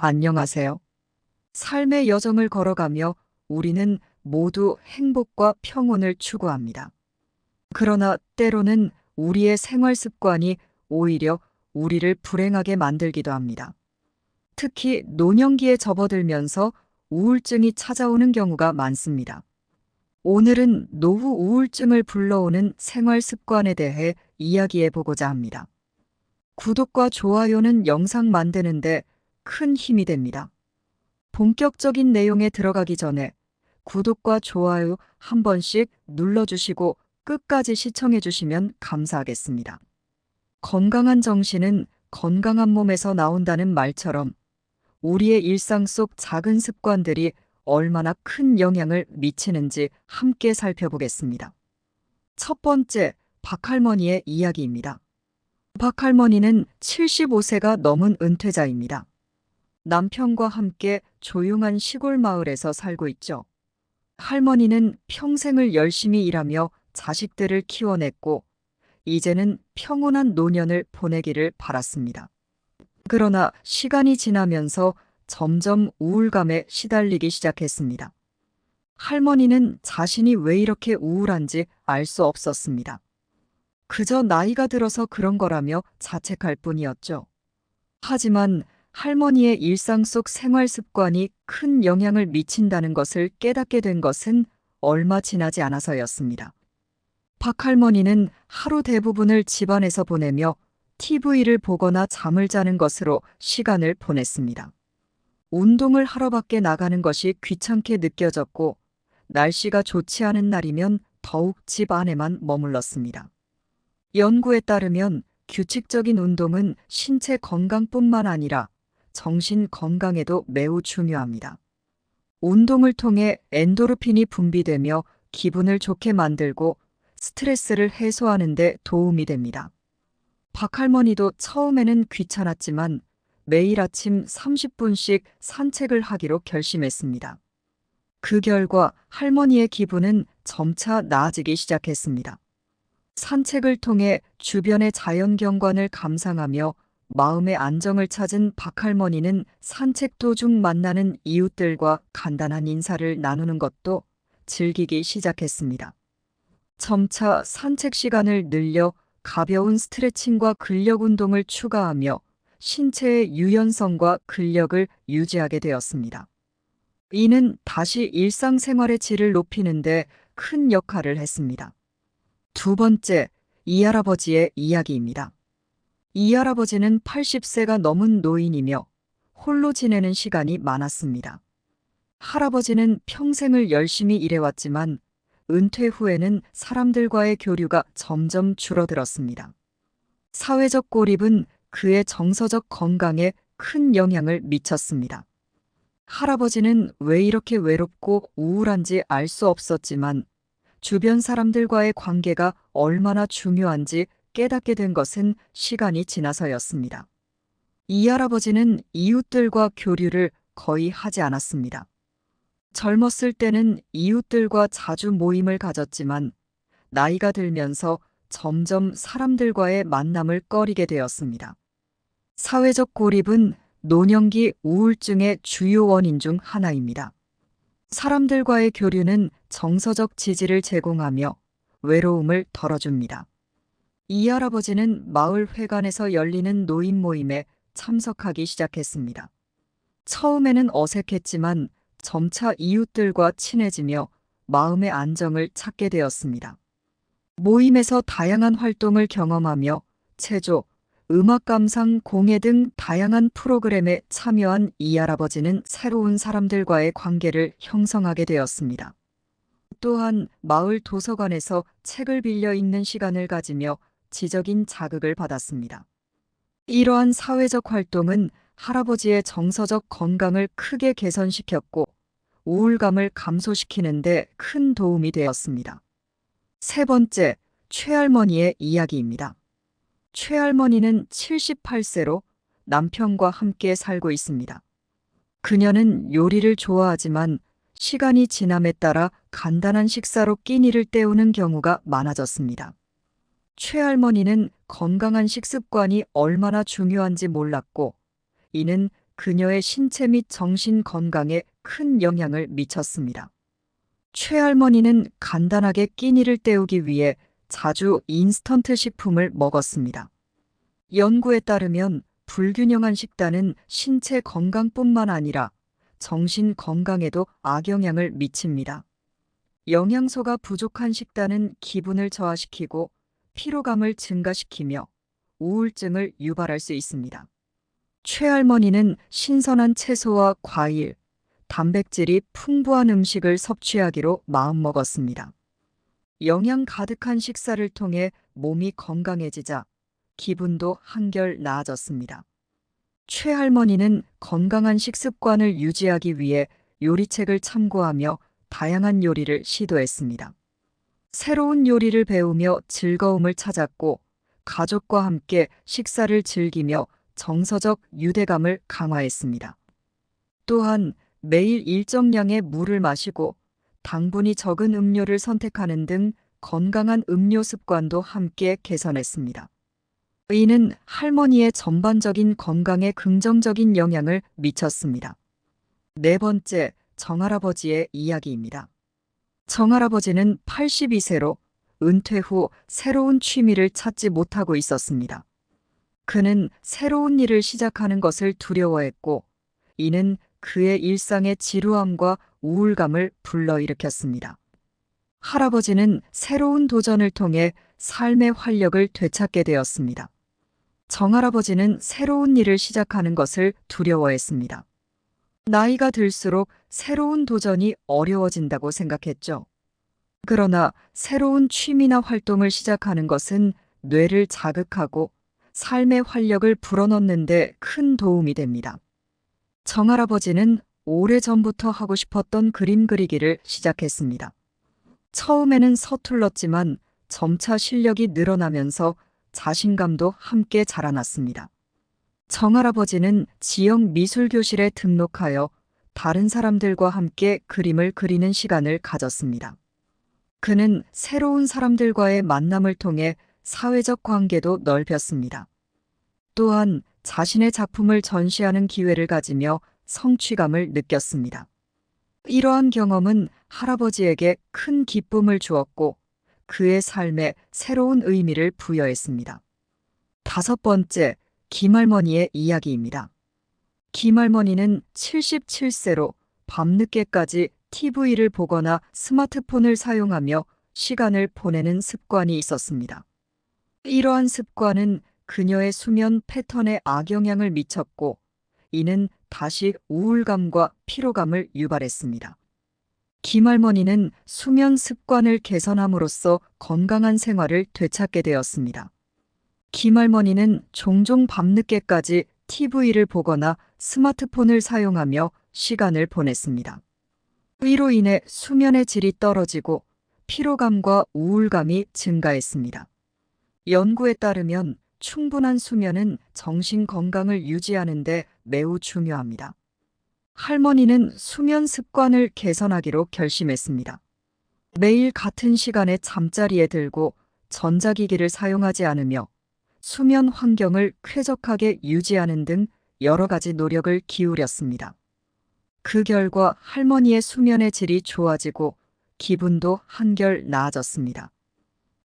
안녕하세요. 삶의 여정을 걸어가며 우리는 모두 행복과 평온을 추구합니다. 그러나 때로는 우리의 생활 습관이 오히려 우리를 불행하게 만들기도 합니다. 특히 노년기에 접어들면서 우울증이 찾아오는 경우가 많습니다. 오늘은 노후 우울증을 불러오는 생활 습관에 대해 이야기해 보고자 합니다. 구독과 좋아요는 영상 만드는데 큰 힘이 됩니다. 본격적인 내용에 들어가기 전에 구독과 좋아요 한 번씩 눌러주시고 끝까지 시청해 주시면 감사하겠습니다. 건강한 정신은 건강한 몸에서 나온다는 말처럼 우리의 일상 속 작은 습관들이 얼마나 큰 영향을 미치는지 함께 살펴보겠습니다. 첫 번째, 박할머니의 이야기입니다. 박할머니는 75세가 넘은 은퇴자입니다. 남편과 함께 조용한 시골 마을에서 살고 있죠. 할머니는 평생을 열심히 일하며 자식들을 키워냈고, 이제는 평온한 노년을 보내기를 바랐습니다. 그러나 시간이 지나면서 점점 우울감에 시달리기 시작했습니다. 할머니는 자신이 왜 이렇게 우울한지 알 수 없었습니다. 그저 나이가 들어서 그런 거라며 자책할 뿐이었죠. 하지만 할머니의 일상 속 생활 습관이 큰 영향을 미친다는 것을 깨닫게 된 것은 얼마 지나지 않아서였습니다. 박할머니는 하루 대부분을 집안에서 보내며 TV를 보거나 잠을 자는 것으로 시간을 보냈습니다. 운동을 하러 밖에 나가는 것이 귀찮게 느껴졌고, 날씨가 좋지 않은 날이면 더욱 집 안에만 머물렀습니다. 연구에 따르면 규칙적인 운동은 신체 건강뿐만 아니라 정신 건강에도 매우 중요합니다. 운동을 통해 엔도르핀이 분비되며 기분을 좋게 만들고 스트레스를 해소하는 데 도움이 됩니다. 박할머니도 처음에는 귀찮았지만 매일 아침 30분씩 산책을 하기로 결심했습니다. 그 결과 할머니의 기분은 점차 나아지기 시작했습니다. 산책을 통해 주변의 자연 경관을 감상하며 마음의 안정을 찾은 박할머니는 산책 도중 만나는 이웃들과 간단한 인사를 나누는 것도 즐기기 시작했습니다. 점차 산책 시간을 늘려 가벼운 스트레칭과 근력 운동을 추가하며 신체의 유연성과 근력을 유지하게 되었습니다. 이는 다시 일상생활의 질을 높이는 데 큰 역할을 했습니다. 두 번째, 이할아버지의 이야기입니다. 이할아버지는 80세가 넘은 노인이며 홀로 지내는 시간이 많았습니다. 할아버지는 평생을 열심히 일해왔지만 은퇴 후에는 사람들과의 교류가 점점 줄어들었습니다. 사회적 고립은 그의 정서적 건강에 큰 영향을 미쳤습니다. 할아버지는 왜 이렇게 외롭고 우울한지 알 수 없었지만 주변 사람들과의 관계가 얼마나 중요한지 깨닫게 된 것은 시간이 지나서였습니다. 이 할아버지는 이웃들과 교류를 거의 하지 않았습니다. 젊었을 때는 이웃들과 자주 모임을 가졌지만 나이가 들면서 점점 사람들과의 만남을 꺼리게 되었습니다. 사회적 고립은 노년기 우울증의 주요 원인 중 하나입니다. 사람들과의 교류는 정서적 지지를 제공하며 외로움을 덜어줍니다. 이 할아버지는 마을 회관에서 열리는 노인 모임에 참석하기 시작했습니다. 처음에는 어색했지만 점차 이웃들과 친해지며 마음의 안정을 찾게 되었습니다. 모임에서 다양한 활동을 경험하며 체조, 음악 감상, 공예 등 다양한 프로그램에 참여한 이 할아버지는 새로운 사람들과의 관계를 형성하게 되었습니다. 또한 마을 도서관에서 책을 빌려 읽는 시간을 가지며 지적인 자극을 받았습니다. 이러한 사회적 활동은 할아버지의 정서적 건강을 크게 개선시켰고 우울감을 감소시키는 데 큰 도움이 되었습니다. 세 번째, 최할머니의 이야기입니다. 최할머니는 78세로 남편과 함께 살고 있습니다. 그녀는 요리를 좋아하지만 시간이 지남에 따라 간단한 식사로 끼니를 때우는 경우가 많아졌습니다. 최할머니는 건강한 식습관이 얼마나 중요한지 몰랐고, 이는 그녀의 신체 및 정신 건강에 큰 영향을 미쳤습니다. 최할머니는 간단하게 끼니를 때우기 위해 자주 인스턴트 식품을 먹었습니다. 연구에 따르면 불균형한 식단은 신체 건강뿐만 아니라 정신 건강에도 악영향을 미칩니다. 영양소가 부족한 식단은 기분을 저하시키고 피로감을 증가시키며 우울증을 유발할 수 있습니다. 최할머니는 신선한 채소와 과일, 단백질이 풍부한 음식을 섭취하기로 마음먹었습니다. 영양 가득한 식사를 통해 몸이 건강해지자 기분도 한결 나아졌습니다. 최할머니는 건강한 식습관을 유지하기 위해 요리책을 참고하며 다양한 요리를 시도했습니다. 새로운 요리를 배우며 즐거움을 찾았고 가족과 함께 식사를 즐기며 정서적 유대감을 강화했습니다. 또한 매일 일정량의 물을 마시고 당분이 적은 음료를 선택하는 등 건강한 음료 습관도 함께 개선했습니다. 이는 할머니의 전반적인 건강에 긍정적인 영향을 미쳤습니다. 네 번째, 정할아버지의 이야기입니다. 정할아버지는 82세로 은퇴 후 새로운 취미를 찾지 못하고 있었습니다. 그는 새로운 일을 시작하는 것을 두려워했고, 이는 그의 일상의 지루함과 우울감을 불러일으켰습니다. 할아버지는 새로운 도전을 통해 삶의 활력을 되찾게 되었습니다. 정할아버지는 새로운 일을 시작하는 것을 두려워했습니다. 나이가 들수록 새로운 도전이 어려워진다고 생각했죠. 그러나 새로운 취미나 활동을 시작하는 것은 뇌를 자극하고 삶의 활력을 불어넣는 데 큰 도움이 됩니다. 정할아버지는 오래전부터 하고 싶었던 그림 그리기를 시작했습니다. 처음에는 서툴렀지만 점차 실력이 늘어나면서 자신감도 함께 자라났습니다. 정할아버지는 지역 미술교실에 등록하여 다른 사람들과 함께 그림을 그리는 시간을 가졌습니다. 그는 새로운 사람들과의 만남을 통해 사회적 관계도 넓혔습니다. 또한 자신의 작품을 전시하는 기회를 가지며 성취감을 느꼈습니다. 이러한 경험은 할아버지에게 큰 기쁨을 주었고 그의 삶에 새로운 의미를 부여했습니다. 다섯 번째, 김할머니의 이야기입니다. 김할머니는 77세로 밤늦게까지 TV를 보거나 스마트폰을 사용하며 시간을 보내는 습관이 있었습니다. 이러한 습관은 그녀의 수면 패턴에 악영향을 미쳤고, 이는 다시 우울감과 피로감을 유발했습니다. 김할머니는 수면 습관을 개선함으로써 건강한 생활을 되찾게 되었습니다. 김할머니는 종종 밤늦게까지 TV를 보거나 스마트폰을 사용하며 시간을 보냈습니다. 이로 인해 수면의 질이 떨어지고 피로감과 우울감이 증가했습니다. 연구에 따르면 충분한 수면은 정신 건강을 유지하는 데 매우 중요합니다. 할머니는 수면 습관을 개선하기로 결심했습니다. 매일 같은 시간에 잠자리에 들고 전자기기를 사용하지 않으며 수면 환경을 쾌적하게 유지하는 등 여러 가지 노력을 기울였습니다. 그 결과 할머니의 수면의 질이 좋아지고 기분도 한결 나아졌습니다.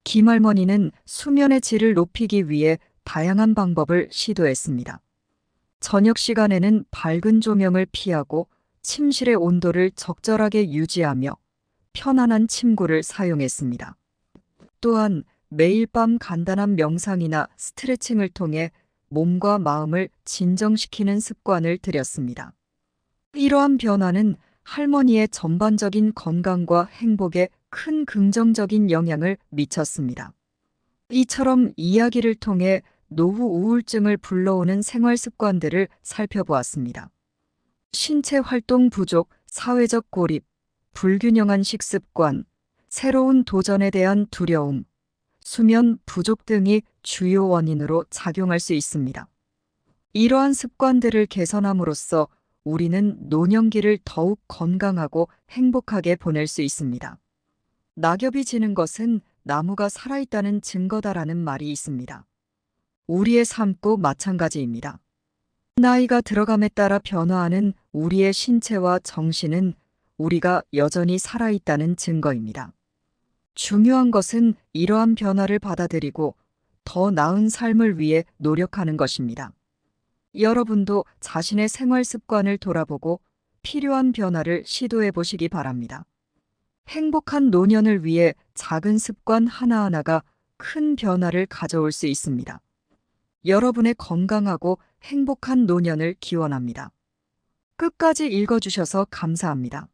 김할머니는 수면의 질을 높이기 위해 다양한 방법을 시도했습니다. 저녁 시간에는 밝은 조명을 피하고 침실의 온도를 적절하게 유지하며 편안한 침구를 사용했습니다. 또한 매일 밤 간단한 명상이나 스트레칭을 통해 몸과 마음을 진정시키는 습관을 들였습니다. 이러한 변화는 할머니의 전반적인 건강과 행복에 큰 긍정적인 영향을 미쳤습니다. 이처럼 이야기를 통해 노후 우울증을 불러오는 생활 습관들을 살펴보았습니다. 신체 활동 부족, 사회적 고립, 불균형한 식습관, 새로운 도전에 대한 두려움, 수면 부족 등이 주요 원인으로 작용할 수 있습니다. 이러한 습관들을 개선함으로써 우리는 노년기를 더욱 건강하고 행복하게 보낼 수 있습니다. 낙엽이 지는 것은 나무가 살아있다는 증거다라는 말이 있습니다. 우리의 삶도 마찬가지입니다. 나이가 들어감에 따라 변화하는 우리의 신체와 정신은 우리가 여전히 살아있다는 증거입니다. 중요한 것은 이러한 변화를 받아들이고 더 나은 삶을 위해 노력하는 것입니다. 여러분도 자신의 생활 습관을 돌아보고 필요한 변화를 시도해 보시기 바랍니다. 행복한 노년을 위해 작은 습관 하나하나가 큰 변화를 가져올 수 있습니다. 여러분의 건강하고 행복한 노년을 기원합니다. 끝까지 읽어주셔서 감사합니다.